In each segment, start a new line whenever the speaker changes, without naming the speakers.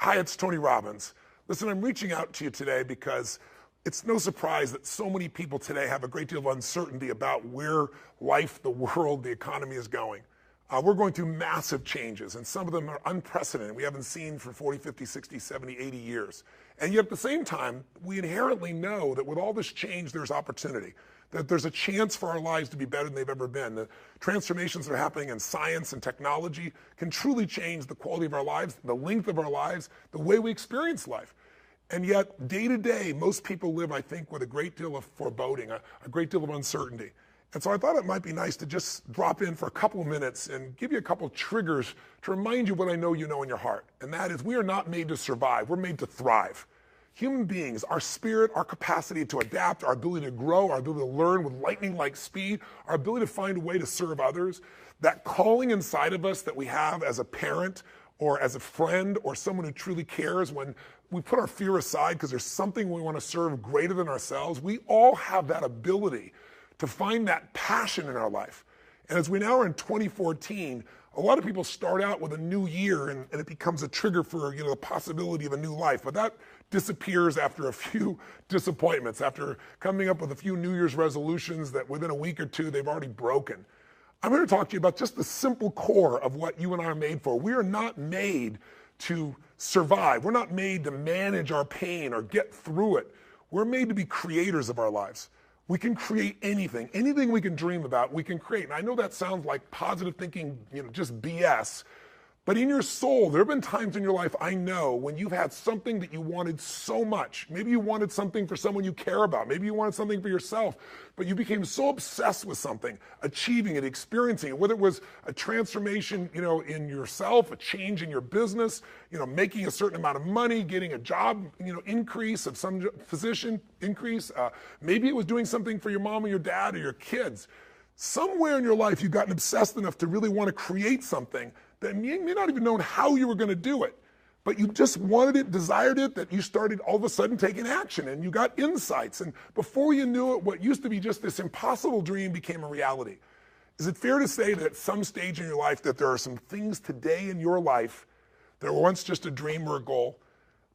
Hi, it's Tony Robbins. Listen, I'm reaching out to you today because it's no surprise that so many people today have a great deal of uncertainty about where life, the world, the economy is going. We're going through massive changes, and some of them are unprecedented. We haven't seen for 40, 50, 60, 70, 80 years. And yet at the same time, we inherently know that with all this change, there's opportunity, that there's a chance for our lives to be better than they've ever been. The transformations that are happening in science and technology can truly change the quality of our lives, the length of our lives, the way we experience life. And yet, day to day, most people live, I think, with a great deal of foreboding, a great deal of uncertainty. And so I thought it might be nice to just drop in for a couple of minutes and give you a couple of triggers to remind you what I know you know in your heart. And that is, we are not made to survive, we're made to thrive. Human beings, our spirit, our capacity to adapt, our ability to grow, our ability to learn with lightning-like speed, our ability to find a way to serve others, that calling inside of us that we have as a parent or as a friend or someone who truly cares, when we put our fear aside because there's something we want to serve greater than ourselves, we all have that ability to find that passion in our life. And as we now are in 2014, a lot of people start out with a new year and it becomes a trigger for the possibility of a new life. But that disappears after a few disappointments, after coming up with a few New Year's resolutions that within a week or two they've already broken. I'm here to talk to you about just the simple core of what you and I are made for. We are not made to survive. We're not made to manage our pain or get through it. We're made to be creators of our lives. We can create anything we can dream about, we can create. And I know that sounds like positive thinking, just BS. But in your soul, there have been times in your life, I know, when you've had something that you wanted so much. Maybe you wanted something for someone you care about. Maybe you wanted something for yourself. But you became so obsessed with something, achieving it, experiencing it, whether it was a transformation, in yourself, a change in your business, making a certain amount of money, getting a job, increase of some position increase. Maybe it was doing something for your mom or your dad or your kids. Somewhere in your life, you've gotten obsessed enough to really want to create something that you may not even know how you were going to do it, but you just wanted it, desired it, that you started all of a sudden taking action and you got insights. And before you knew it, what used to be just this impossible dream became a reality. Is it fair to say that at some stage in your life that there are some things today in your life that were once just a dream or a goal,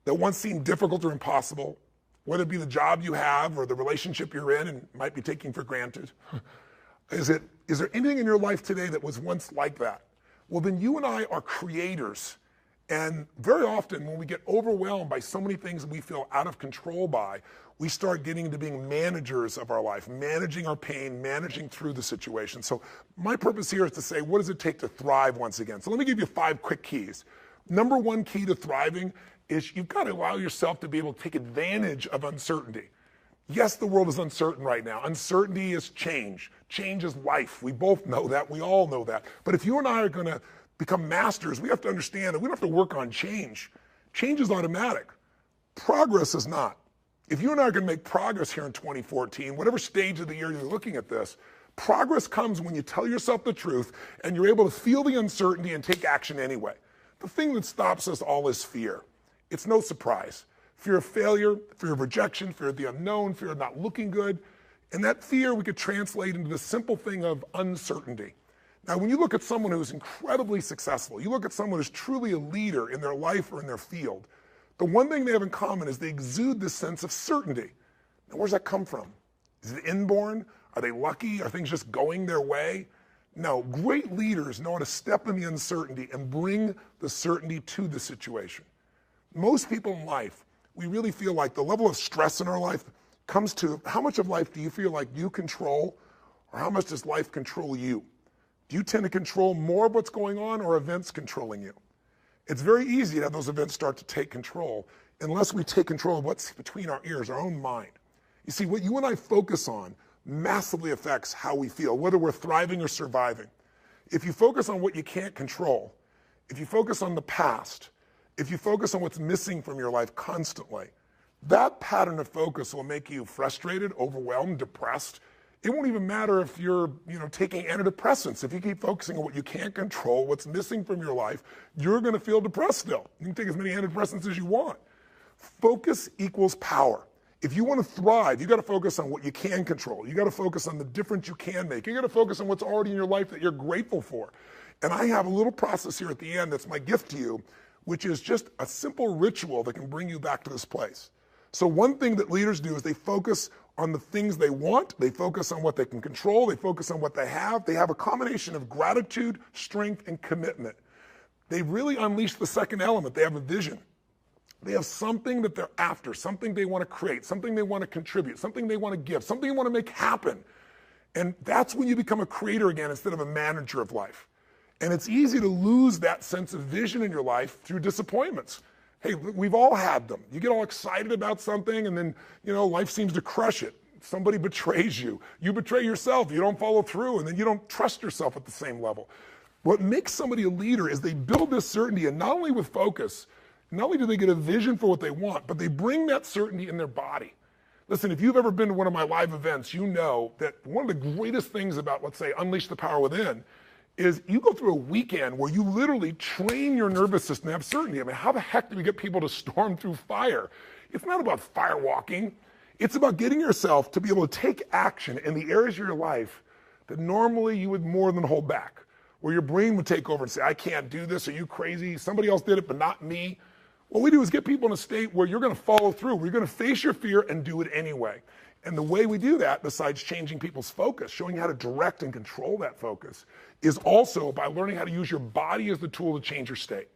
that once seemed difficult or impossible, whether it be the job you have or the relationship you're in and might be taking for granted? Is there anything in your life today that was once like that? Well, then you and I are creators. And very often when we get overwhelmed by so many things that we feel out of control by, we start getting into being managers of our life, managing our pain, managing through the situation. So my purpose here is to say, what does it take to thrive once again? So let me give you 5 quick keys. Number 1 key to thriving is you've got to allow yourself to be able to take advantage of uncertainty. Yes, the world is uncertain right now. Uncertainty is change. Change is life. We both know that. We all know that. But if you and I are going to become masters, we have to understand that we don't have to work on change. Change is automatic. Progress is not. If you and I are going to make progress here in 2014, whatever stage of the year you're looking at this, progress comes when you tell yourself the truth and you're able to feel the uncertainty and take action anyway. The thing that stops us all is fear. It's no surprise. Fear of failure, fear of rejection, fear of the unknown, fear of not looking good. And that fear we could translate into the simple thing of uncertainty. Now, when you look at someone who's incredibly successful, you look at someone who's truly a leader in their life or in their field, the one thing they have in common is they exude this sense of certainty. Now, where's that come from? Is it inborn? Are they lucky? Are things just going their way? No, great leaders know how to step in the uncertainty and bring the certainty to the situation. Most people in life, we really feel like the level of stress in our life comes to how much of life do you feel like you control, or how much does life control you? Do you tend to control more of what's going on, or events controlling you? It's very easy to have those events start to take control unless we take control of what's between our ears, our own mind. You see, what you and I focus on massively affects how we feel, whether we're thriving or surviving. If you focus on what you can't control, if you focus on the past, if you focus on what's missing from your life constantly, that pattern of focus will make you frustrated, overwhelmed, depressed. It won't even matter if you're, taking antidepressants. If you keep focusing on what you can't control, what's missing from your life, you're going to feel depressed still. You can take as many antidepressants as you want. Focus equals power. If you want to thrive, you got to focus on what you can control. You got to focus on the difference you can make. You got to focus on what's already in your life that you're grateful for. And I have a little process here at the end that's my gift to you, which is just a simple ritual that can bring you back to this place. So one thing that leaders do is they focus on the things they want, they focus on what they can control, they focus on what they have. They have a combination of gratitude, strength, and commitment. They really unleash the second element. They have a vision. They have something that they're after, something they want to create, something they want to contribute, something they want to give, something they want to make happen. And that's when you become a creator again instead of a manager of life. And it's easy to lose that sense of vision in your life through disappointments. Hey, we've all had them. You get all excited about something and then, life seems to crush it. Somebody betrays you. You betray yourself. You don't follow through, and then you don't trust yourself at the same level. What makes somebody a leader is they build this certainty, and not only with focus, not only do they get a vision for what they want, but they bring that certainty in their body. Listen, if you've ever been to one of my live events, you know that one of the greatest things about, let's say, Unleash the Power Within is you go through a weekend where you literally train your nervous system to have certainty. I mean, how the heck do we get people to storm through fire? It's not about firewalking. It's about getting yourself to be able to take action in the areas of your life that normally you would more than hold back, where your brain would take over and say, I can't do this. Are you crazy? Somebody else did it, but not me. What we do is get people in a state where you're going to follow through, where you're going to face your fear and do it anyway. And the way we do that, besides changing people's focus, showing you how to direct and control that focus, is also by learning how to use your body as the tool to change your state.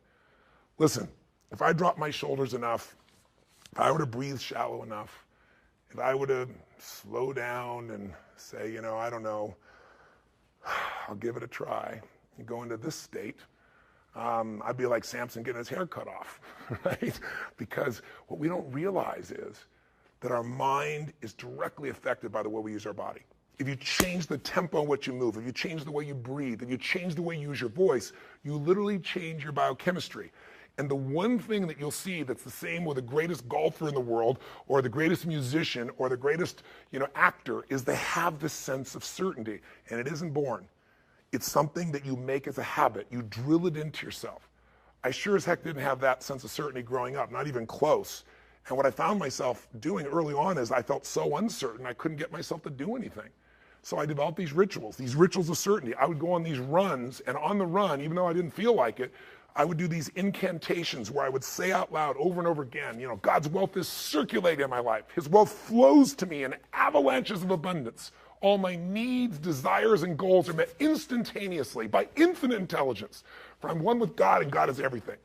Listen, if I drop my shoulders enough, if I were to breathe shallow enough, if I were to slow down and say, I don't know, I'll give it a try and go into this state, I'd be like Samson getting his hair cut off, right? Because what we don't realize is that our mind is directly affected by the way we use our body. If you change the tempo in which you move, if you change the way you breathe, if you change the way you use your voice, you literally change your biochemistry. And the one thing that you'll see that's the same with the greatest golfer in the world or the greatest musician or the greatest actor is they have this sense of certainty, and it isn't born. It's something that you make as a habit. You drill it into yourself. I sure as heck didn't have that sense of certainty growing up, not even close. And what I found myself doing early on is I felt so uncertain, I couldn't get myself to do anything. So I developed these rituals of certainty. I would go on these runs, and on the run, even though I didn't feel like it, I would do these incantations where I would say out loud over and over again, God's wealth is circulating in my life. His wealth flows to me in avalanches of abundance. All my needs, desires, and goals are met instantaneously by infinite intelligence. For I'm one with God, and God is everything.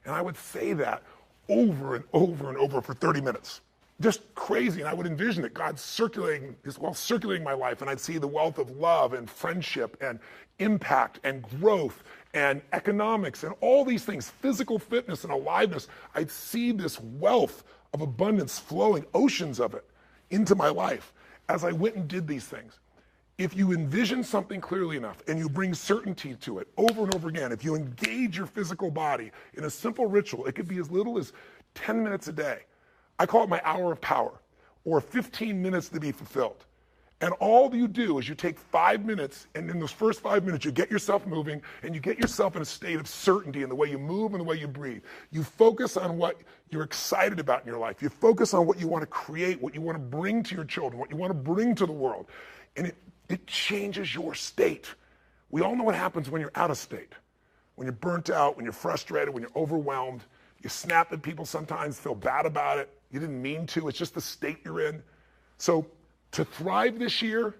And I would say that over and over and over for 30 minutes. Just crazy. And I would envision it, God circulating, His wealth circulating my life, and I'd see the wealth of love and friendship and impact and growth and economics and all these things, physical fitness and aliveness. I'd see this wealth of abundance flowing, oceans of it, into my life as I went and did these things. If you envision something clearly enough and you bring certainty to it over and over again, if you engage your physical body in a simple ritual, it could be as little as 10 minutes a day. I call it my hour of power, or 15 minutes to be fulfilled. And all you do is you take 5 minutes, and in those first 5 minutes, you get yourself moving, and you get yourself in a state of certainty in the way you move and the way you breathe. You focus on what you're excited about in your life. You focus on what you want to create, what you want to bring to your children, what you want to bring to the world. And it changes your state. We all know what happens when you're out of state. When you're burnt out, when you're frustrated, when you're overwhelmed. You snap at people sometimes, feel bad about it. You didn't mean to. It's just the state you're in. So to thrive this year,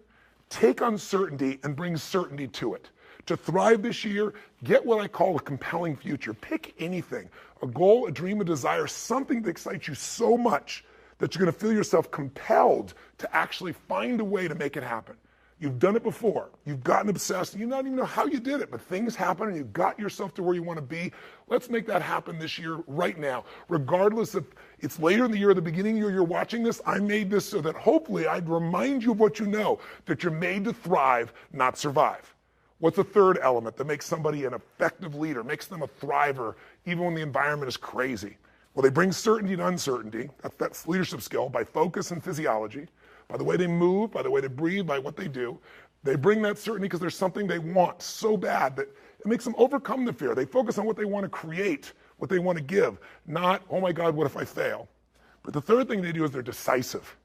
take uncertainty and bring certainty to it. To thrive this year, get what I call a compelling future. Pick anything, a goal, a dream, a desire, something that excites you so much that you're going to feel yourself compelled to actually find a way to make it happen. You've done it before. You've gotten obsessed. You don't even know how you did it, but things happen and you got yourself to where you want to be. Let's make that happen this year, right now. Regardless if it's later in the year or the beginning of the year you're watching this, I made this so that hopefully I'd remind you of what you know, that you're made to thrive, not survive. What's the third element that makes somebody an effective leader, makes them a thriver, even when the environment is crazy? Well, they bring certainty to uncertainty. That's leadership skill by focus and physiology. By the way they move, by the way they breathe, by what they do. They bring that certainty because there's something they want so bad that it makes them overcome the fear. They focus on what they want to create, what they want to give, not, oh my God, what if I fail? But the third thing they do is they're decisive.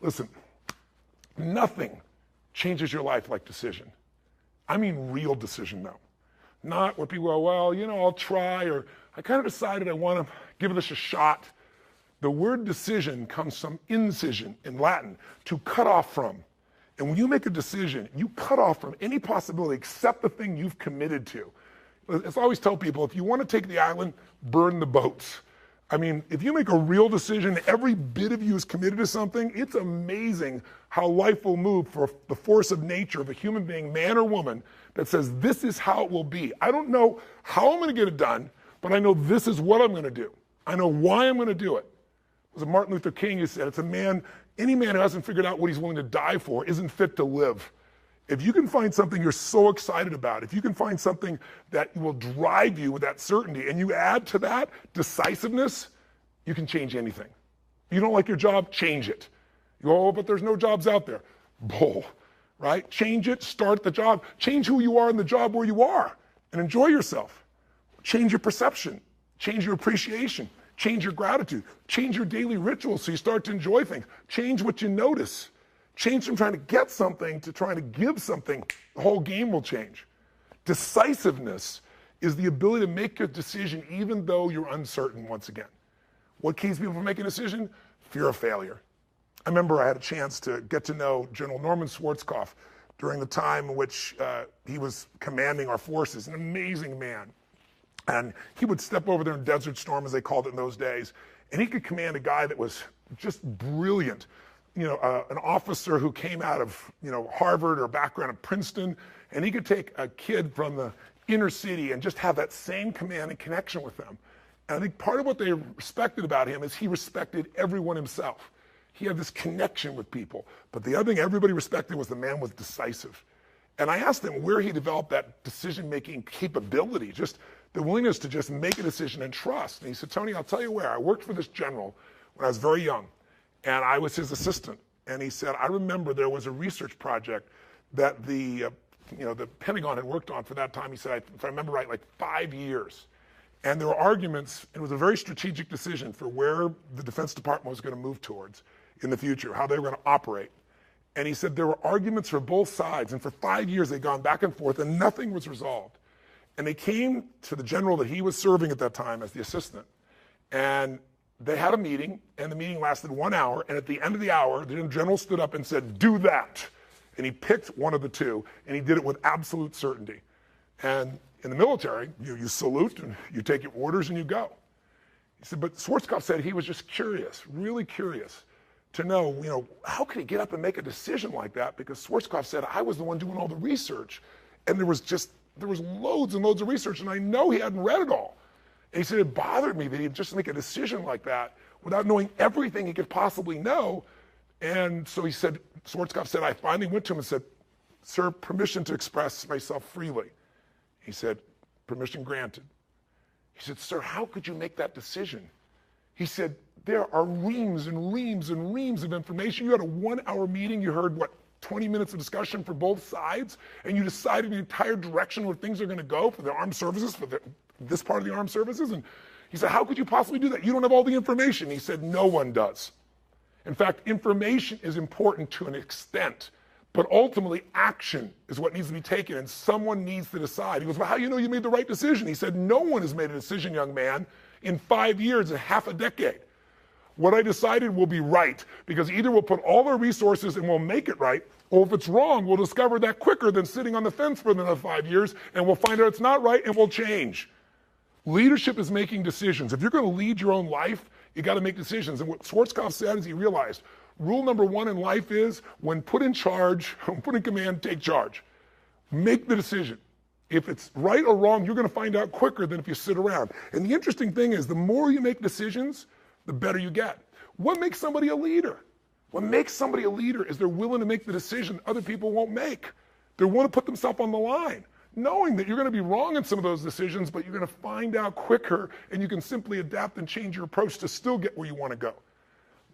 Listen, nothing changes your life like decision. I mean real decision, though. Not where people go, well, I'll try, or I kind of decided I want to give this a shot. The word decision comes from incision in Latin, to cut off from. And when you make a decision, you cut off from any possibility except the thing you've committed to. As I always tell people, if you want to take the island, burn the boats. I mean, if you make a real decision, every bit of you is committed to something, it's amazing how life will move for the force of nature of a human being, man or woman, that says, this is how it will be. I don't know how I'm going to get it done, but I know this is what I'm going to do. I know why I'm going to do it. It was Martin Luther King who said, any man who hasn't figured out what he's willing to die for isn't fit to live. If you can find something you're so excited about, if you can find something that will drive you with that certainty, and you add to that decisiveness, you can change anything. You don't like your job, change it. You go, oh, but there's no jobs out there. Bull, right? Change it, start the job. Change who you are in the job where you are, and enjoy yourself. Change your perception, change your appreciation, change your gratitude, change your daily rituals so you start to enjoy things. Change what you notice. Change from trying to get something to trying to give something. The whole game will change. Decisiveness is the ability to make a decision even though you're uncertain once again. What keeps people from making a decision? Fear of failure. I remember I had a chance to get to know General Norman Schwarzkopf during the time in which he was commanding our forces, an amazing man. And he would step over there in Desert Storm, as they called it in those days, and he could command a guy that was just brilliant. An officer who came out of, Harvard or background at Princeton, and he could take a kid from the inner city and just have that same command and connection with them. And I think part of what they respected about him is he respected everyone himself. He had this connection with people. But the other thing everybody respected was the man was decisive. And I asked him where he developed that decision-making capability, just the willingness to just make a decision and trust. And he said, Tony, I'll tell you where. I worked for this general when I was very young. And I was his assistant. And he said, I remember there was a research project that the Pentagon had worked on for that time. He said, if I remember right, like 5 years. And there were arguments. It was a very strategic decision for where the Defense Department was going to move towards in the future, how they were going to operate. And he said there were arguments for both sides. And for 5 years, they'd gone back and forth, and nothing was resolved. And they came to the general that he was serving at that time as the assistant. And they had a meeting, and the meeting lasted 1 hour, and at the end of the hour, the general stood up and said, do that. And he picked one of the two, and he did it with absolute certainty. And in the military, you salute, and you take your orders, and you go. He said, but Schwarzkopf said he was just curious, really curious, to know, how could he get up and make a decision like that? Because Schwarzkopf said, I was the one doing all the research, and there was loads and loads of research, and I know he hadn't read it all. And he said, it bothered me that he'd just make a decision like that without knowing everything he could possibly know. And so he said, Schwarzkopf said, I finally went to him and said, sir, permission to express myself freely. He said, permission granted. He said, sir, how could you make that decision? He said, there are reams and reams and reams of information. You had a 1 hour meeting. You heard, 20 minutes of discussion for both sides, and you decided the entire direction where things are going to go for the armed services, for this part of the armed services. And he said, how could you possibly do that? You don't have all the information. He said, no one does. In fact, information is important to an extent, but ultimately action is what needs to be taken, and someone needs to decide. He goes, well, how do you know you made the right decision? He said, no one has made a decision, young man, in 5 years and half a decade. What I decided will be right, because either we'll put all our resources and we'll make it right, or if it's wrong, we'll discover that quicker than sitting on the fence for another 5 years, and we'll find out it's not right, and we'll change. Leadership is making decisions. If you're going to lead your own life, you got to make decisions. And what Schwarzkopf said is he realized, rule number one in life is, when put in charge, when put in command, take charge. Make the decision. If it's right or wrong, you're going to find out quicker than if you sit around. And the interesting thing is, the more you make decisions, the better you get. What makes somebody a leader? What makes somebody a leader is they're willing to make the decision other people won't make. They're willing to put themselves on the line, knowing that you're going to be wrong in some of those decisions, but you're going to find out quicker, and you can simply adapt and change your approach to still get where you want to go.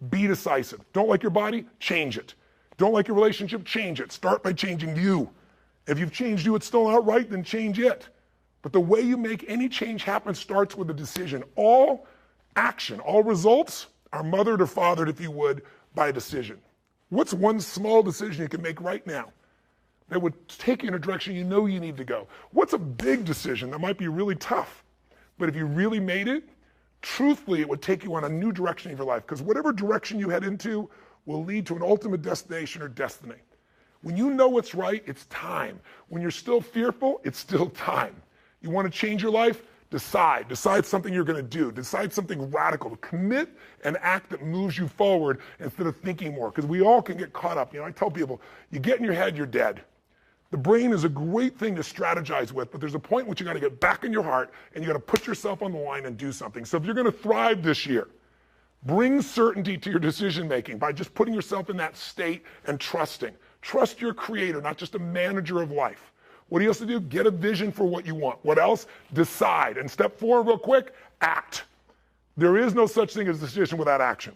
Be decisive. Don't like your body? Change it. Don't like your relationship? Change it. Start by changing you. If you've changed you, it's still not right, then change it. But the way you make any change happen starts with a decision. All action, all results are mothered or fathered, if you would, by a decision. What's one small decision you can make right now that would take you in a direction you know you need to go? What's a big decision that might be really tough, But if you really made it, truthfully, it would take you on a new direction of your life, because whatever direction you head into will lead to an ultimate destination or destiny. When you know what's right, it's time. When you're still fearful, it's still time. You want to change your life? Decide. Decide something you're going to do. Decide something radical. Commit an act that moves you forward instead of thinking more, because we all can get caught up. I tell people, you get in your head, you're dead. The brain is a great thing to strategize with, but there's a point in which you got to get back in your heart and you got to put yourself on the line and do something. So if you're going to thrive this year, bring certainty to your decision making by just putting yourself in that state and trusting. Trust your creator, not just a manager of life. What do you have to do? Get a vision for what you want. What else? Decide. And step 4, real quick, act. There is no such thing as a decision without action.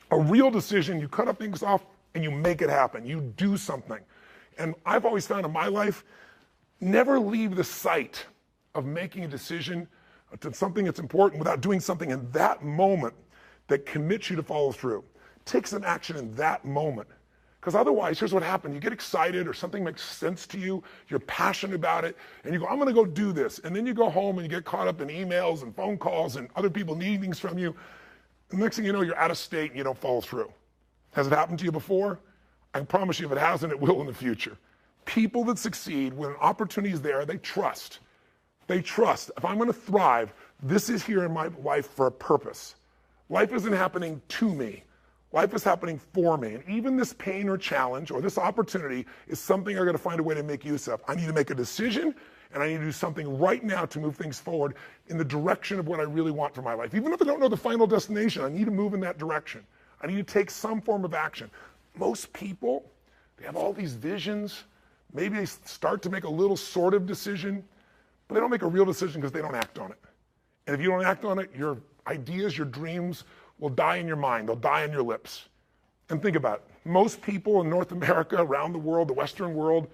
A real decision, you cut up things off and you make it happen. You do something. And I've always found in my life, never leave the sight of making a decision to something that's important without doing something in that moment that commits you to follow through. Take some action in that moment. Because otherwise, here's what happens. You get excited or something makes sense to you, you're passionate about it, and you go, I'm going to go do this. And then you go home and you get caught up in emails and phone calls and other people needing things from you. And the next thing you know, you're out of state and you don't follow through. Has it happened to you before? I can promise you if it hasn't, it will in the future. People that succeed, when an opportunity is there, they trust. They trust. If I'm going to thrive, this is here in my life for a purpose. Life isn't happening to me. Life is happening for me. And even this pain or challenge or this opportunity is something I'm going to find a way to make use of. I need to make a decision, and I need to do something right now to move things forward in the direction of what I really want for my life. Even if I don't know the final destination, I need to move in that direction. I need to take some form of action. Most people, they have all these visions. Maybe they start to make a little sort of decision, but they don't make a real decision because they don't act on it. And if you don't act on it, your ideas, your dreams will die in your mind. They'll die on your lips. And think about it. Most people in North America, around the world, the Western world,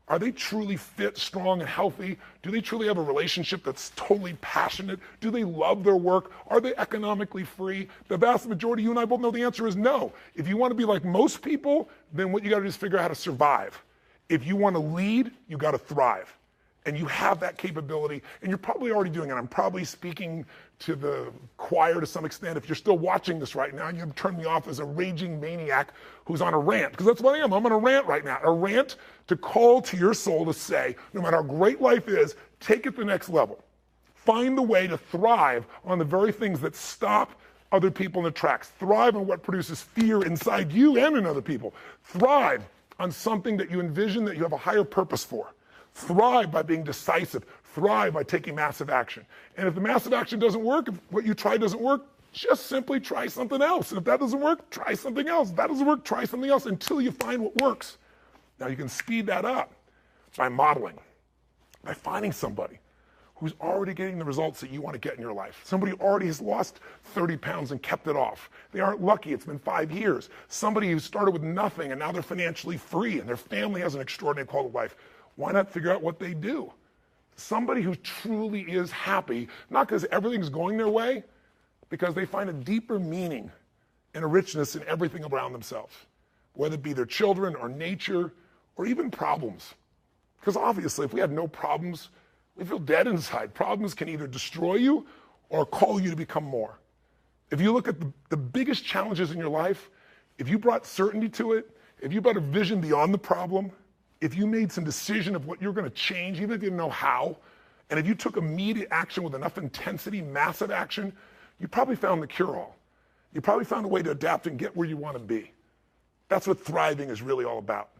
are they truly fit, strong, and healthy? Do they truly have a relationship that's totally passionate? Do they love their work? Are they economically free? The vast majority, you and I both know the answer is no. If you want to be like most people, then what you got to do is figure out how to survive. If you want to lead, you got to thrive. And you have that capability, and you're probably already doing it. I'm probably speaking to the choir to some extent. If you're still watching this right now, you've turned me off as a raging maniac who's on a rant, because that's what I am. I'm on a rant right now. A rant to call to your soul to say, no matter how great life is, take it to the next level. Find the way to thrive on the very things that stop other people in their tracks. Thrive on what produces fear inside you and in other people. Thrive on something that you envision that you have a higher purpose for. Thrive by being decisive. Thrive by taking massive action. And if the massive action doesn't work, if what you try doesn't work, just simply try something else. And if that doesn't work, try something else. If that doesn't work, try something else until you find what works. Now you can speed that up by modeling, by finding somebody who's already getting the results that you want to get in your life. Somebody who already has lost 30 pounds and kept it off. They aren't lucky, it's been 5 years. Somebody who started with nothing and now they're financially free and their family has an extraordinary quality of life. Why not figure out what they do? Somebody who truly is happy, not because everything's going their way, because they find a deeper meaning and a richness in everything around themselves, whether it be their children or nature or even problems. Because obviously, if we had no problems, we feel dead inside. Problems can either destroy you or call you to become more. If you look at the biggest challenges in your life, if you brought certainty to it, if you brought a vision beyond the problem, if you made some decision of what you're going to change, even if you didn't know how, and if you took immediate action with enough intensity, massive action, you probably found the cure-all. You probably found a way to adapt and get where you want to be. That's what thriving is really all about.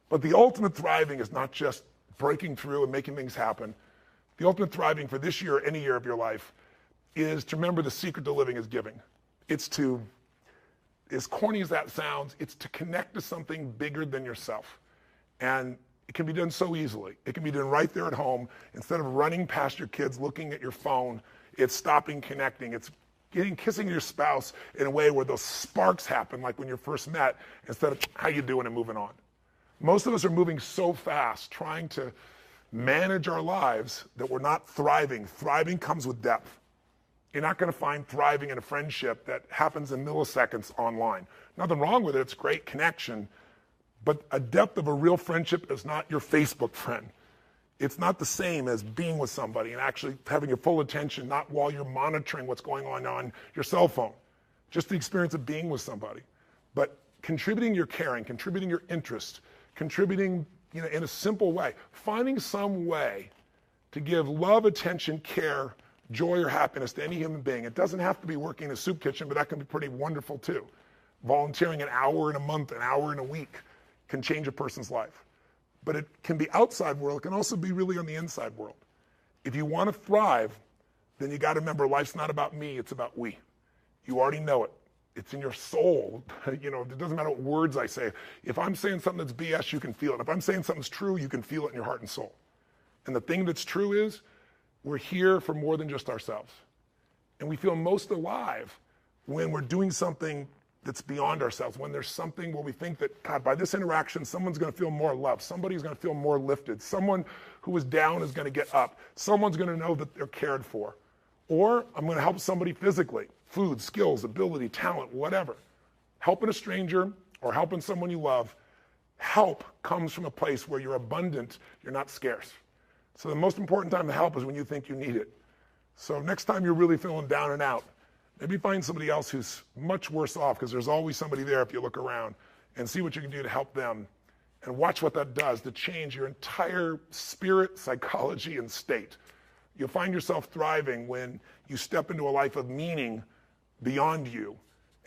But the ultimate thriving is not just breaking through and making things happen. The ultimate thriving for this year or any year of your life is to remember the secret to living is giving. It's to, as corny as that sounds, it's to connect to something bigger than yourself. And it can be done so easily. It can be done right there at home. Instead of running past your kids, looking at your phone, it's stopping, connecting. It's kissing your spouse in a way where those sparks happen, like when you first met, instead of how you doing and moving on. Most of us are moving so fast, trying to manage our lives, that we're not thriving. Thriving comes with depth. You're not going to find thriving in a friendship that happens in milliseconds online. Nothing wrong with it. It's great connection. But a depth of a real friendship is not your Facebook friend. It's not the same as being with somebody and actually having your full attention, not while you're monitoring what's going on your cell phone. Just the experience of being with somebody. But contributing your caring, contributing your interest, contributing in a simple way, finding some way to give love, attention, care, joy, or happiness to any human being. It doesn't have to be working in a soup kitchen, but that can be pretty wonderful too. Volunteering an hour in a month, an hour in a week can change a person's life. But it can be outside world. It can also be really on the inside world. If you want to thrive, then you got to remember life's not about me, it's about we. You already know it. It's in your soul. It doesn't matter what words I say. If I'm saying something that's BS, you can feel it. If I'm saying something's true, you can feel it in your heart and soul. And the thing that's true is we're here for more than just ourselves. And we feel most alive when we're doing something that's beyond ourselves, when there's something where we think that, God, by this interaction, someone's going to feel more loved. Somebody's going to feel more lifted. Someone who was down is going to get up. Someone's going to know that they're cared for. Or I'm going to help somebody physically, food, skills, ability, talent, whatever. Helping a stranger or helping someone you love, help comes from a place where you're abundant, you're not scarce. So the most important time to help is when you think you need it. So next time you're really feeling down and out, maybe find somebody else who's much worse off, because there's always somebody there if you look around, and see what you can do to help them. And watch what that does to change your entire spirit, psychology, and state. You'll find yourself thriving when you step into a life of meaning beyond you.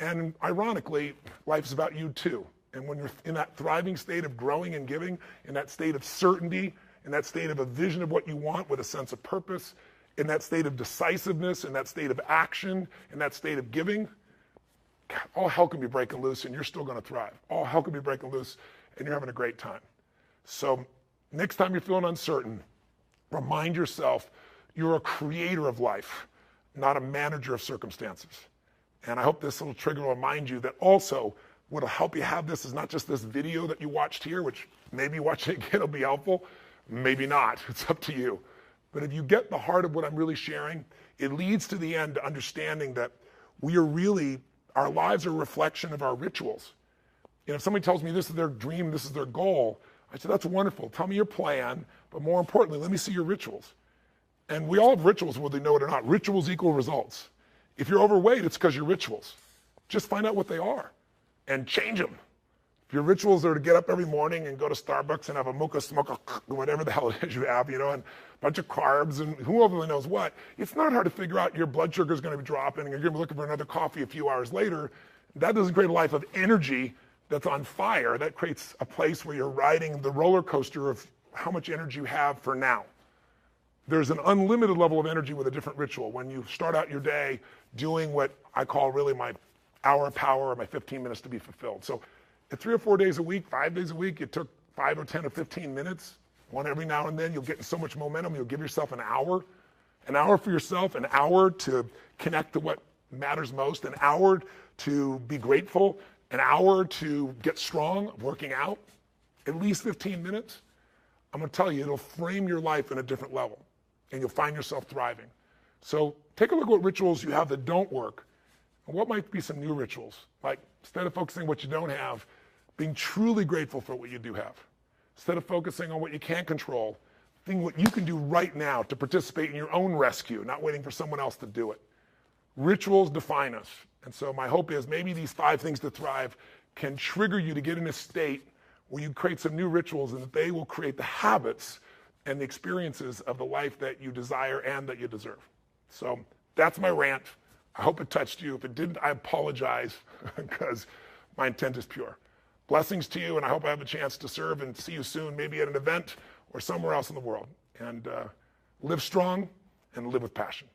And ironically, life's about you too. And when you're in that thriving state of growing and giving, in that state of certainty, in that state of a vision of what you want with a sense of purpose, in that state of decisiveness, in that state of action, in that state of giving, God, all hell can be breaking loose and you're still going to thrive. All hell can be breaking loose and you're having a great time. So next time you're feeling uncertain, remind yourself you're a creator of life, not a manager of circumstances. And I hope this little trigger will remind you that also what'll help you have this is not just this video that you watched here, which maybe watching it again will be helpful, maybe not, it's up to you. But if you get the heart of what I'm really sharing, it leads to the end to understanding that our lives are a reflection of our rituals. If somebody tells me this is their dream, this is their goal, I say, that's wonderful. Tell me your plan, but more importantly, let me see your rituals. And we all have rituals, whether you know it or not. Rituals equal results. If you're overweight, it's because your rituals. Just find out what they are and change them. If your rituals are to get up every morning and go to Starbucks and have a mocha, smoke, whatever the hell it is you have, and a bunch of carbs and whoever really knows what, it's not hard to figure out your blood sugar is going to be dropping and you're going to be looking for another coffee a few hours later. That doesn't create a life of energy that's on fire. That creates a place where you're riding the roller coaster of how much energy you have for now. There's an unlimited level of energy with a different ritual. When you start out your day doing what I call really my hour of power or my 15 minutes to be fulfilled. So at 3 or 4 days a week, 5 days a week, you took 5 or 10 or 15 minutes, one every now and then, you'll get so much momentum, you'll give yourself an hour for yourself, an hour to connect to what matters most, an hour to be grateful, an hour to get strong, working out, at least 15 minutes. I'm going to tell you, it'll frame your life in a different level, and you'll find yourself thriving. So take a look at what rituals you have that don't work, and what might be some new rituals. Like, instead of focusing on what you don't have, being truly grateful for what you do have. Instead of focusing on what you can't control, think what you can do right now to participate in your own rescue, not waiting for someone else to do it. Rituals define us. And so my hope is maybe these 5 things to thrive can trigger you to get in a state where you create some new rituals and that they will create the habits and the experiences of the life that you desire and that you deserve. So that's my rant. I hope it touched you. If it didn't, I apologize because my intent is pure. Blessings to you, and I hope I have a chance to serve and see you soon, maybe at an event or somewhere else in the world. And live strong and live with passion.